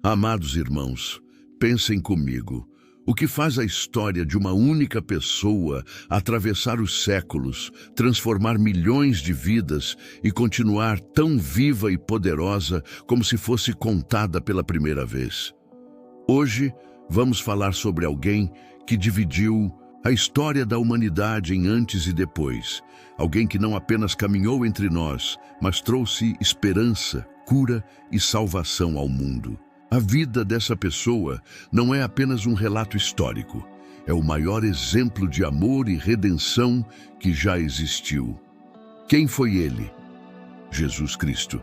Amados irmãos, pensem comigo. O que faz a história de uma única pessoa atravessar os séculos, transformar milhões de vidas e continuar tão viva e poderosa como se fosse contada pela primeira vez? Hoje, vamos falar sobre alguém que dividiu a história da humanidade em antes e depois. Alguém que não apenas caminhou entre nós, mas trouxe esperança, cura e salvação ao mundo. A vida dessa pessoa não é apenas um relato histórico, é o maior exemplo de amor e redenção que já existiu. Quem foi ele? Jesus Cristo.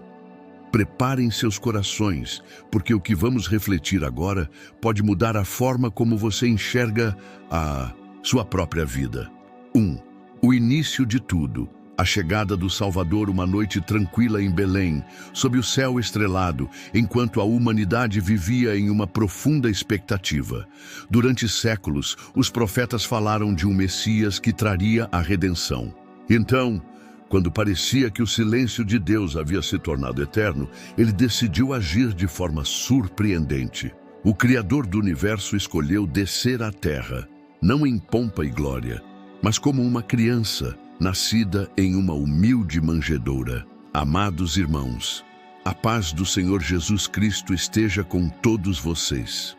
Preparem seus corações, porque o que vamos refletir agora pode mudar a forma como você enxerga a sua própria vida. 1. O início de tudo. A chegada do Salvador uma noite tranquila em Belém, sob o céu estrelado, enquanto a humanidade vivia em uma profunda expectativa. Durante séculos, os profetas falaram de um Messias que traria a redenção. Então, quando parecia que o silêncio de Deus havia se tornado eterno, ele decidiu agir de forma surpreendente. O Criador do universo escolheu descer à terra, não em pompa e glória, mas como uma criança, nascida em uma humilde manjedoura. Amados irmãos, a paz do Senhor Jesus Cristo esteja com todos vocês.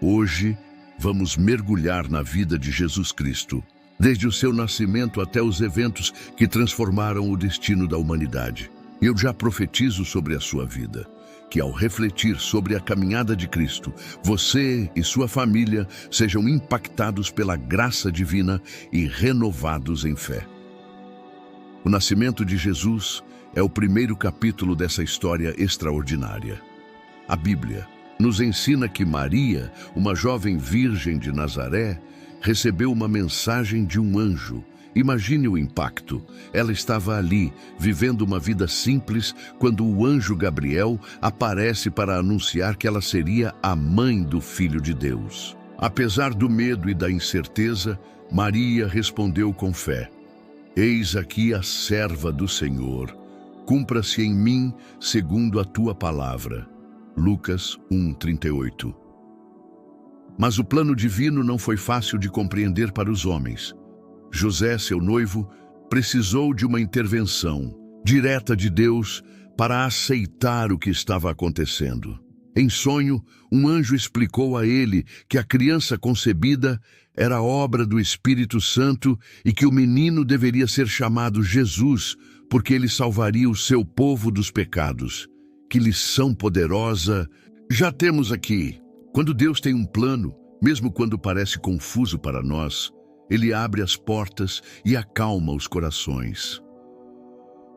Hoje, vamos mergulhar na vida de Jesus Cristo, desde o seu nascimento até os eventos que transformaram o destino da humanidade. Eu já profetizo sobre a sua vida, que ao refletir sobre a caminhada de Cristo, você e sua família sejam impactados pela graça divina e renovados em fé. O nascimento de Jesus é o primeiro capítulo dessa história extraordinária. A Bíblia nos ensina que Maria, uma jovem virgem de Nazaré, recebeu uma mensagem de um anjo. Imagine o impacto. Ela estava ali, vivendo uma vida simples, quando o anjo Gabriel aparece para anunciar que ela seria a mãe do Filho de Deus. Apesar do medo e da incerteza, Maria respondeu com fé: Eis aqui a serva do Senhor, cumpra-se em mim segundo a tua palavra. Lucas 1:38. Mas o plano divino não foi fácil de compreender para os homens. José, seu noivo, precisou de uma intervenção direta de Deus para aceitar o que estava acontecendo. Em sonho, um anjo explicou a ele que a criança concebida era obra do Espírito Santo e que o menino deveria ser chamado Jesus, porque ele salvaria o seu povo dos pecados. Que lição poderosa! Já temos aqui. Quando Deus tem um plano, mesmo quando parece confuso para nós, Ele abre as portas e acalma os corações.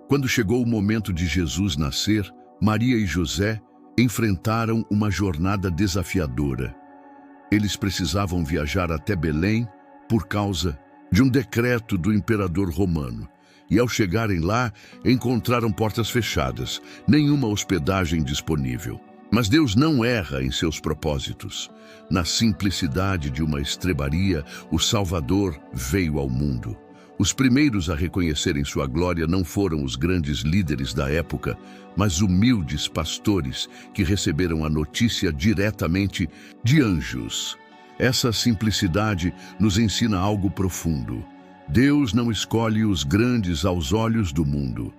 Quando chegou o momento de Jesus nascer, Maria e José enfrentaram uma jornada desafiadora. Eles precisavam viajar até Belém por causa de um decreto do imperador romano. E ao chegarem lá, encontraram portas fechadas, nenhuma hospedagem disponível. Mas Deus não erra em seus propósitos. Na simplicidade de uma estrebaria, o Salvador veio ao mundo. Os primeiros a reconhecerem sua glória não foram os grandes líderes da época, mas humildes pastores que receberam a notícia diretamente de anjos. Essa simplicidade nos ensina algo profundo. Deus não escolhe os grandes aos olhos do mundo,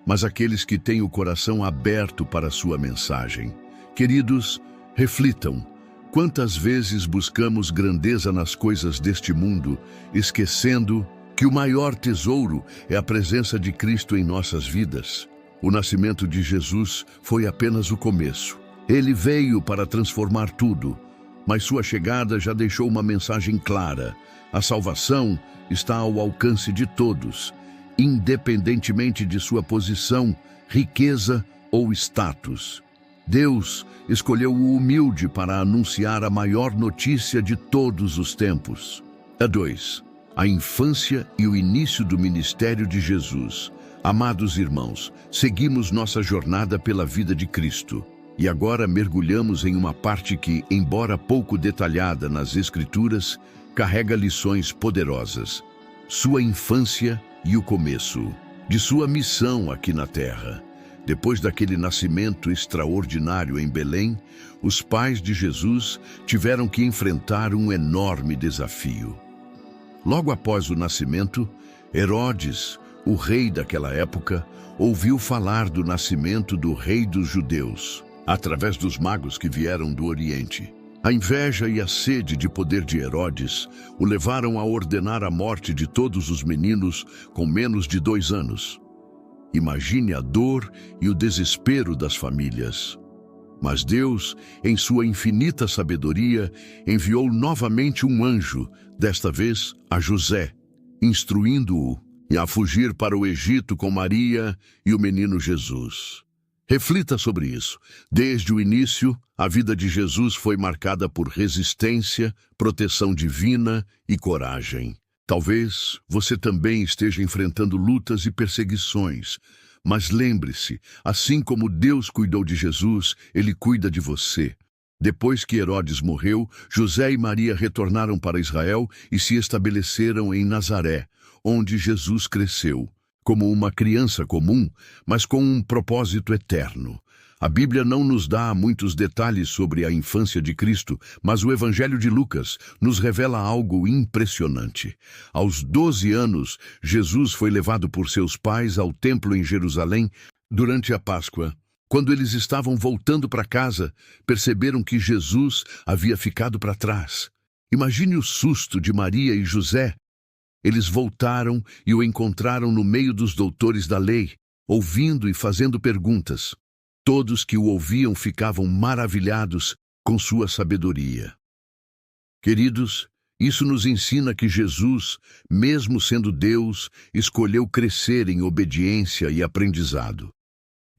mas aqueles que têm o coração aberto para a sua mensagem. Queridos, reflitam. Quantas vezes buscamos grandeza nas coisas deste mundo, esquecendo que o maior tesouro é a presença de Cristo em nossas vidas? O nascimento de Jesus foi apenas o começo. Ele veio para transformar tudo, mas sua chegada já deixou uma mensagem clara. A salvação está ao alcance de todos, independentemente de sua posição, riqueza ou status. Deus escolheu o humilde para anunciar a maior notícia de todos os tempos. 2. A infância e o início do ministério de Jesus. Amados irmãos, seguimos nossa jornada pela vida de Cristo. E agora mergulhamos em uma parte que, embora pouco detalhada nas Escrituras, carrega lições poderosas. Sua infância e o começo de sua missão aqui na Terra. Depois daquele nascimento extraordinário em Belém, os pais de Jesus tiveram que enfrentar um enorme desafio. Logo após o nascimento, Herodes, o rei daquela época, ouviu falar do nascimento do rei dos judeus, através dos magos que vieram do Oriente. A inveja e a sede de poder de Herodes o levaram a ordenar a morte de todos os meninos com menos de 2 anos. Imagine a dor e o desespero das famílias. Mas Deus, em sua infinita sabedoria, enviou novamente um anjo, desta vez a José, instruindo-o a fugir para o Egito com Maria e o menino Jesus. Reflita sobre isso. Desde o início, a vida de Jesus foi marcada por resistência, proteção divina e coragem. Talvez você também esteja enfrentando lutas e perseguições, mas lembre-se, assim como Deus cuidou de Jesus, Ele cuida de você. Depois que Herodes morreu, José e Maria retornaram para Israel e se estabeleceram em Nazaré, onde Jesus cresceu, como uma criança comum, mas com um propósito eterno. A Bíblia não nos dá muitos detalhes sobre a infância de Cristo, mas o Evangelho de Lucas nos revela algo impressionante. Aos 12 anos, Jesus foi levado por seus pais ao templo em Jerusalém durante a Páscoa. Quando eles estavam voltando para casa, perceberam que Jesus havia ficado para trás. Imagine o susto de Maria e José. Eles voltaram e o encontraram no meio dos doutores da lei, ouvindo e fazendo perguntas. Todos que o ouviam ficavam maravilhados com sua sabedoria. Queridos, isso nos ensina que Jesus, mesmo sendo Deus, escolheu crescer em obediência e aprendizado.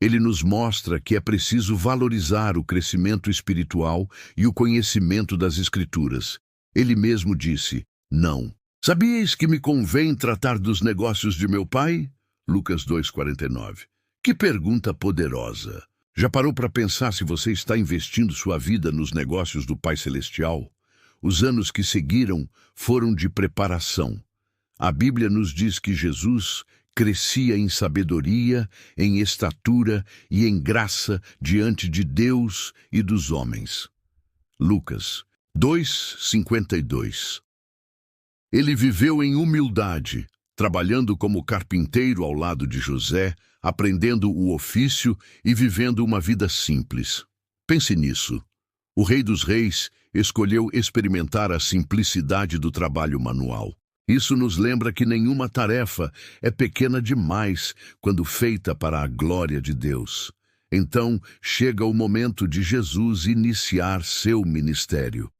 Ele nos mostra que é preciso valorizar o crescimento espiritual e o conhecimento das Escrituras. Ele mesmo disse, não. Sabíeis que me convém tratar dos negócios de meu pai? Lucas 2,49. Que pergunta poderosa! Já parou para pensar se você está investindo sua vida nos negócios do Pai Celestial? Os anos que seguiram foram de preparação. A Bíblia nos diz que Jesus crescia em sabedoria, em estatura e em graça diante de Deus e dos homens. Lucas 2,52. Ele viveu em humildade, trabalhando como carpinteiro ao lado de José, aprendendo o ofício e vivendo uma vida simples. Pense nisso. O Rei dos Reis escolheu experimentar a simplicidade do trabalho manual. Isso nos lembra que nenhuma tarefa é pequena demais quando feita para a glória de Deus. Então, chega o momento de Jesus iniciar seu ministério.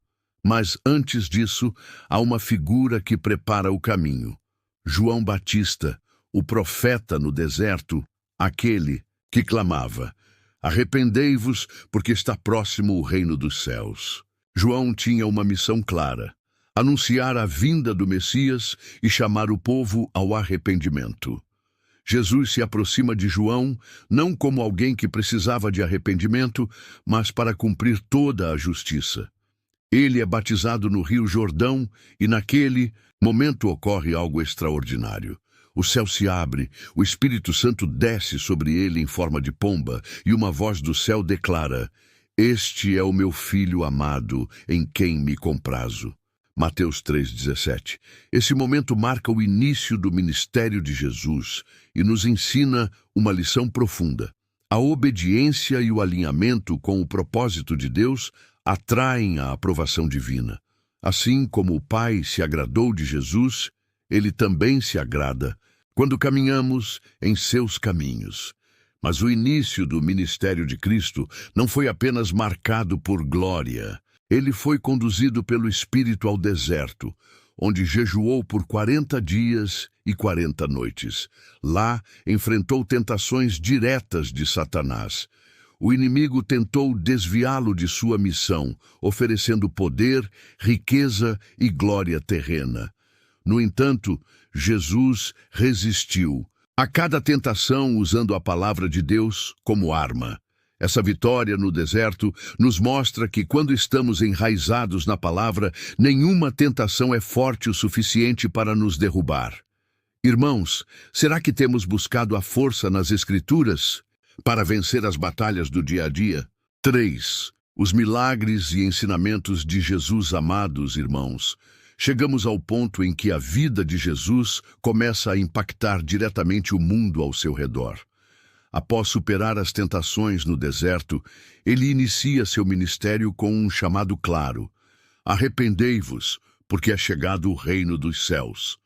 Mas antes disso, há uma figura que prepara o caminho. João Batista, o profeta no deserto, aquele que clamava, arrependei-vos, porque está próximo o reino dos céus. João tinha uma missão clara, anunciar a vinda do Messias e chamar o povo ao arrependimento. Jesus se aproxima de João, não como alguém que precisava de arrependimento, mas para cumprir toda a justiça. Ele é batizado no Rio Jordão e naquele momento ocorre algo extraordinário. O céu se abre, o Espírito Santo desce sobre ele em forma de pomba e uma voz do céu declara, este é o meu filho amado, em quem me comprazo. Mateus 3,17. Esse momento marca o início do ministério de Jesus e nos ensina uma lição profunda. A obediência e o alinhamento com o propósito de Deus atraem a aprovação divina. Assim como o Pai se agradou de Jesus, Ele também se agrada quando caminhamos em seus caminhos. Mas o início do ministério de Cristo não foi apenas marcado por glória. Ele foi conduzido pelo Espírito ao deserto, onde jejuou por 40 dias e 40 noites. Lá, enfrentou tentações diretas de Satanás. O inimigo tentou desviá-lo de sua missão, oferecendo poder, riqueza e glória terrena. No entanto, Jesus resistiu a cada tentação usando a palavra de Deus como arma. Essa vitória no deserto nos mostra que quando estamos enraizados na palavra, nenhuma tentação é forte o suficiente para nos derrubar. Irmãos, será que temos buscado a força nas Escrituras? para vencer as batalhas do dia a dia. 3. Os milagres e ensinamentos de Jesus. Amados irmãos, chegamos ao ponto em que a vida de Jesus começa a impactar diretamente o mundo ao seu redor. Após superar as tentações no deserto, ele inicia seu ministério com um chamado claro: arrependei-vos, porque é chegado o reino dos céus.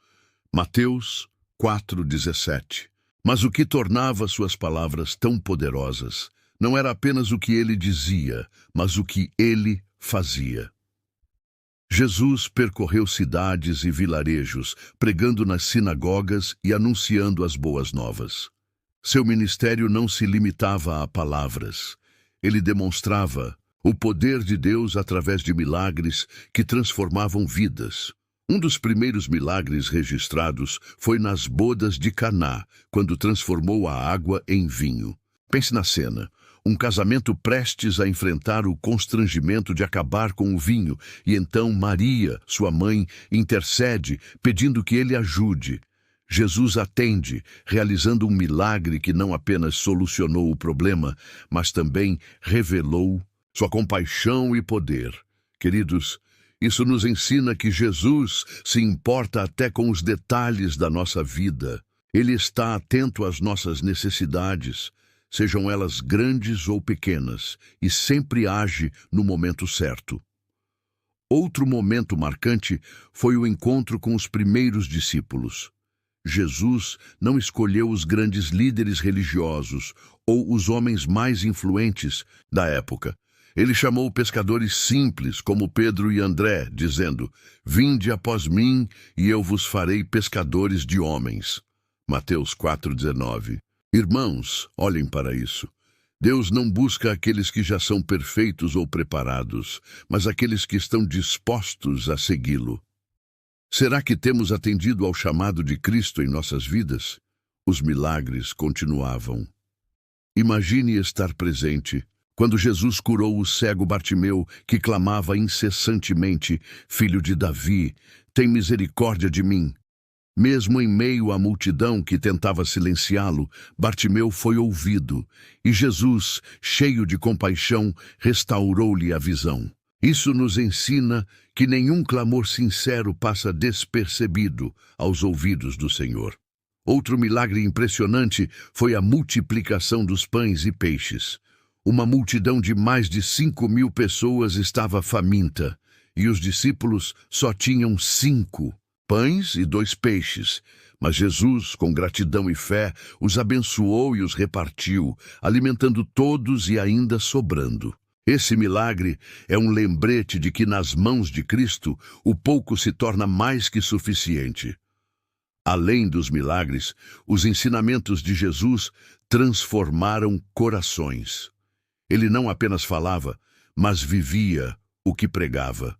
Mateus 4:17. Mas o que tornava suas palavras tão poderosas não era apenas o que ele dizia, mas o que ele fazia. Jesus percorreu cidades e vilarejos, pregando nas sinagogas e anunciando as boas novas. Seu ministério não se limitava a palavras. Ele demonstrava o poder de Deus através de milagres que transformavam vidas. Um dos primeiros milagres registrados foi nas bodas de Caná, quando transformou a água em vinho. Pense na cena: um casamento prestes a enfrentar o constrangimento de acabar com o vinho, e então Maria, sua mãe, intercede, pedindo que ele ajude. Jesus atende, realizando um milagre que não apenas solucionou o problema, mas também revelou sua compaixão e poder. Queridos, isso nos ensina que Jesus se importa até com os detalhes da nossa vida. Ele está atento às nossas necessidades, sejam elas grandes ou pequenas, e sempre age no momento certo. Outro momento marcante foi o encontro com os primeiros discípulos. Jesus não escolheu os grandes líderes religiosos ou os homens mais influentes da época. Ele chamou pescadores simples, como Pedro e André, dizendo: vinde após mim e eu vos farei pescadores de homens. Mateus 4:19. Irmãos, olhem para isso. Deus não busca aqueles que já são perfeitos ou preparados, mas aqueles que estão dispostos a segui-lo. Será que temos atendido ao chamado de Cristo em nossas vidas? Os milagres continuavam. Imagine estar presente quando Jesus curou o cego Bartimeu, que clamava incessantemente: Filho de Davi, tem misericórdia de mim. Mesmo em meio à multidão que tentava silenciá-lo, Bartimeu foi ouvido, e Jesus, cheio de compaixão, restaurou-lhe a visão. Isso nos ensina que nenhum clamor sincero passa despercebido aos ouvidos do Senhor. Outro milagre impressionante foi a multiplicação dos pães e peixes. Uma multidão de mais de 5.000 pessoas estava faminta, e os discípulos só tinham 5 pães e 2 peixes. Mas Jesus, com gratidão e fé, os abençoou e os repartiu, alimentando todos e ainda sobrando. Esse milagre é um lembrete de que nas mãos de Cristo o pouco se torna mais que suficiente. Além dos milagres, os ensinamentos de Jesus transformaram corações. Ele não apenas falava, mas vivia o que pregava.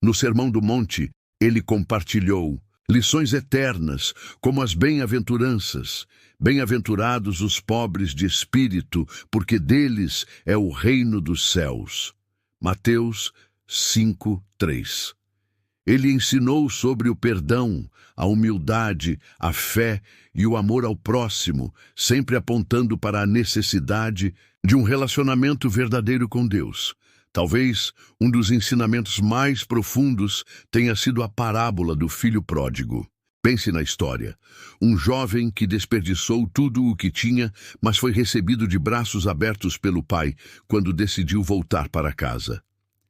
No Sermão do Monte, ele compartilhou lições eternas, como as bem-aventuranças. Bem-aventurados os pobres de espírito, porque deles é o reino dos céus. Mateus 5:3. Ele ensinou sobre o perdão, a humildade, a fé e o amor ao próximo, sempre apontando para a necessidade de um relacionamento verdadeiro com Deus. Talvez um dos ensinamentos mais profundos tenha sido a parábola do filho pródigo. Pense na história. Um jovem que desperdiçou tudo o que tinha, mas foi recebido de braços abertos pelo pai quando decidiu voltar para casa.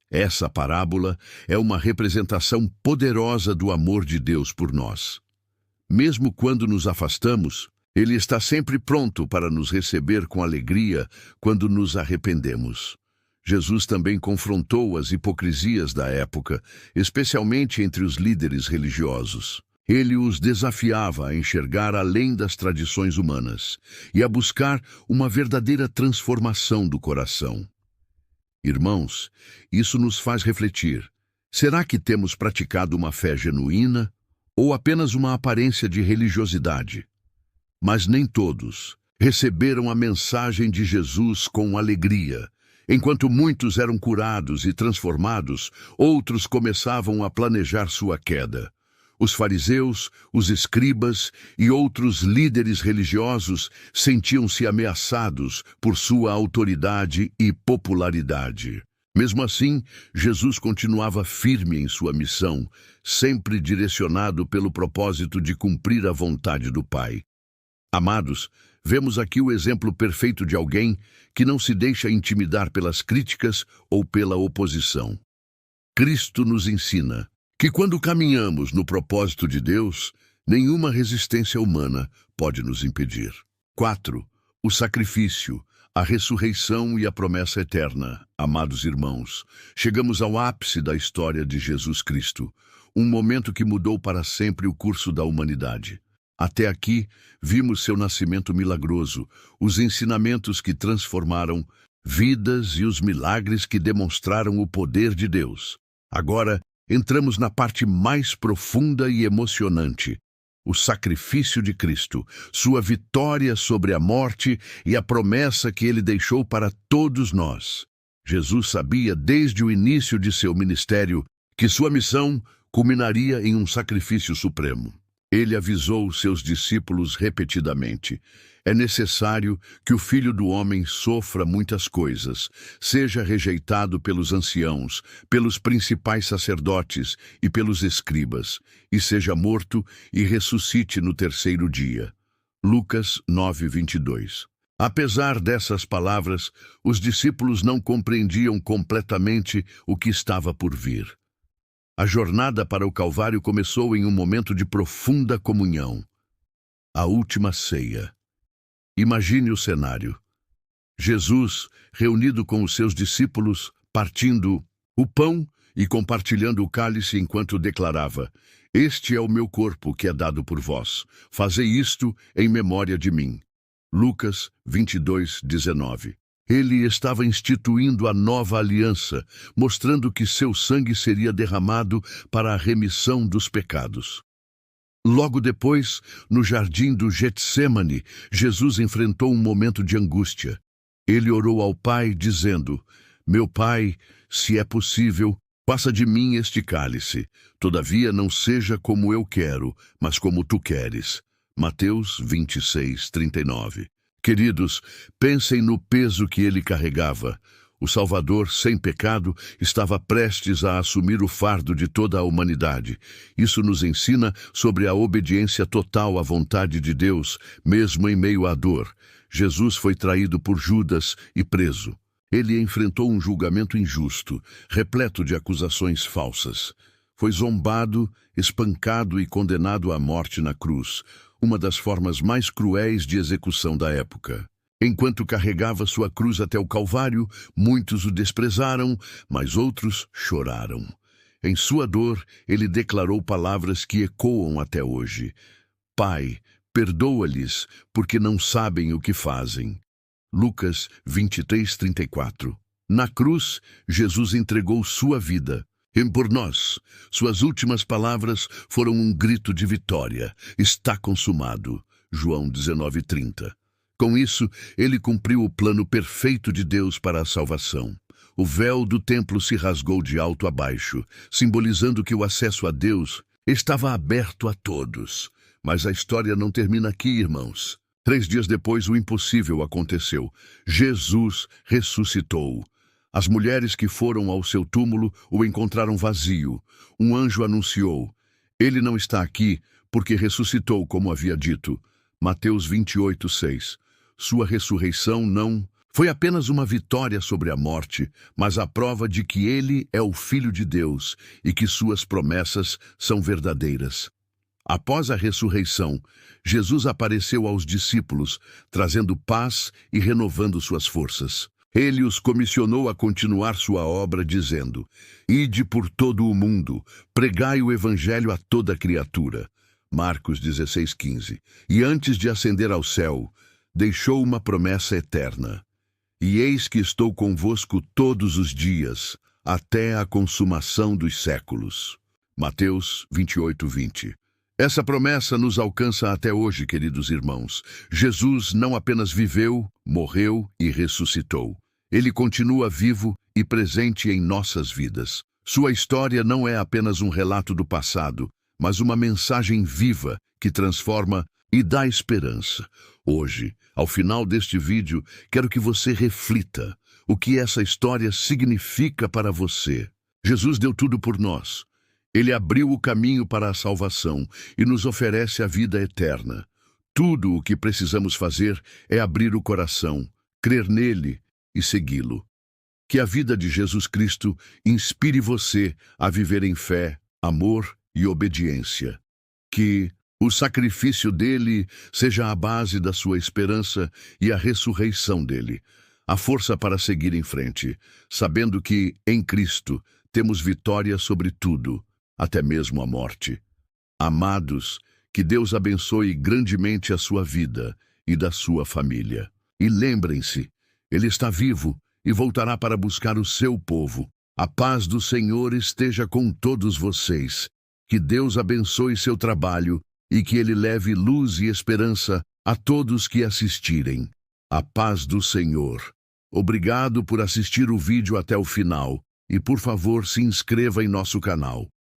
Essa parábola é uma representação poderosa do amor de Deus por nós. Mesmo quando nos afastamos, Ele está sempre pronto para nos receber com alegria quando nos arrependemos. Jesus também confrontou as hipocrisias da época, especialmente entre os líderes religiosos. Ele os desafiava a enxergar além das tradições humanas e a buscar uma verdadeira transformação do coração. Irmãos, isso nos faz refletir. Será que temos praticado uma fé genuína ou apenas uma aparência de religiosidade? Mas nem todos receberam a mensagem de Jesus com alegria. Enquanto muitos eram curados e transformados, outros começavam a planejar sua queda. Os fariseus, os escribas e outros líderes religiosos sentiam-se ameaçados por sua autoridade e popularidade. Mesmo assim, Jesus continuava firme em sua missão, sempre direcionado pelo propósito de cumprir a vontade do Pai. Amados, vemos aqui o exemplo perfeito de alguém que não se deixa intimidar pelas críticas ou pela oposição. Cristo nos ensina que quando caminhamos no propósito de Deus, nenhuma resistência humana pode nos impedir. 4. O sacrifício, a ressurreição e a promessa eterna. Amados irmãos, chegamos ao ápice da história de Jesus Cristo, um momento que mudou para sempre o curso da humanidade. Até aqui, vimos seu nascimento milagroso, os ensinamentos que transformaram vidas e os milagres que demonstraram o poder de Deus. Agora, entramos na parte mais profunda e emocionante, o sacrifício de Cristo, sua vitória sobre a morte e a promessa que ele deixou para todos nós. Jesus sabia desde o início de seu ministério que sua missão culminaria em um sacrifício supremo. Ele avisou seus discípulos repetidamente: é necessário que o Filho do Homem sofra muitas coisas, seja rejeitado pelos anciãos, pelos principais sacerdotes e pelos escribas, e seja morto e ressuscite no terceiro dia. Lucas 9:22. Apesar dessas palavras, os discípulos não compreendiam completamente o que estava por vir. A jornada para o Calvário começou em um momento de profunda comunhão. A última ceia. Imagine o cenário. Jesus, reunido com os seus discípulos, partindo o pão e compartilhando o cálice enquanto declarava: este é o meu corpo que é dado por vós. Fazei isto em memória de mim. Lucas 22:19. Ele estava instituindo a nova aliança, mostrando que seu sangue seria derramado para a remissão dos pecados. Logo depois, no jardim do Getsêmani, Jesus enfrentou um momento de angústia. Ele orou ao Pai, dizendo: meu Pai, se é possível, passa de mim este cálice. Todavia não seja como eu quero, mas como tu queres. Mateus 26:39. Queridos, pensem no peso que ele carregava. O Salvador, sem pecado, estava prestes a assumir o fardo de toda a humanidade. Isso nos ensina sobre a obediência total à vontade de Deus, mesmo em meio à dor. Jesus foi traído por Judas e preso. Ele enfrentou um julgamento injusto, repleto de acusações falsas. Foi zombado, espancado e condenado à morte na cruz, uma das formas mais cruéis de execução da época. Enquanto carregava sua cruz até o Calvário, muitos o desprezaram, mas outros choraram. Em sua dor, ele declarou palavras que ecoam até hoje: Pai, perdoa-lhes, porque não sabem o que fazem. Lucas 23:34. Na cruz, Jesus entregou sua vida. E por nós, suas últimas palavras foram um grito de vitória: está consumado. João 19:30. Com isso, ele cumpriu o plano perfeito de Deus para a salvação. O véu do templo se rasgou de alto a baixo, simbolizando que o acesso a Deus estava aberto a todos. Mas a história não termina aqui, irmãos. 3 dias depois, o impossível aconteceu. Jesus ressuscitou. As mulheres que foram ao seu túmulo o encontraram vazio. Um anjo anunciou: ele não está aqui porque ressuscitou, como havia dito. Mateus 28:6. Sua ressurreição não foi apenas uma vitória sobre a morte, mas a prova de que ele é o Filho de Deus e que suas promessas são verdadeiras. Após a ressurreição, Jesus apareceu aos discípulos, trazendo paz e renovando suas forças. Ele os comissionou a continuar sua obra, dizendo: ide por todo o mundo, pregai o evangelho a toda criatura. Marcos 16:15. E antes de ascender ao céu, deixou uma promessa eterna: e eis que estou convosco todos os dias, até a consumação dos séculos. Mateus 28:20. Essa promessa nos alcança até hoje, queridos irmãos. Jesus não apenas viveu, morreu e ressuscitou. Ele continua vivo e presente em nossas vidas. Sua história não é apenas um relato do passado, mas uma mensagem viva que transforma e dá esperança. Hoje, ao final deste vídeo, quero que você reflita o que essa história significa para você. Jesus deu tudo por nós. Ele abriu o caminho para a salvação e nos oferece a vida eterna. Tudo o que precisamos fazer é abrir o coração, crer nele e segui-lo. Que a vida de Jesus Cristo inspire você a viver em fé, amor e obediência. Que o sacrifício dele seja a base da sua esperança e a ressurreição dele, a força para seguir em frente, sabendo que, em Cristo, temos vitória sobre tudo, até mesmo a morte. Amados, que Deus abençoe grandemente a sua vida e da sua família. E lembrem-se, Ele está vivo e voltará para buscar o seu povo. A paz do Senhor esteja com todos vocês. Que Deus abençoe seu trabalho e que Ele leve luz e esperança a todos que assistirem. A paz do Senhor. Obrigado por assistir o vídeo até o final e, por favor, se inscreva em nosso canal.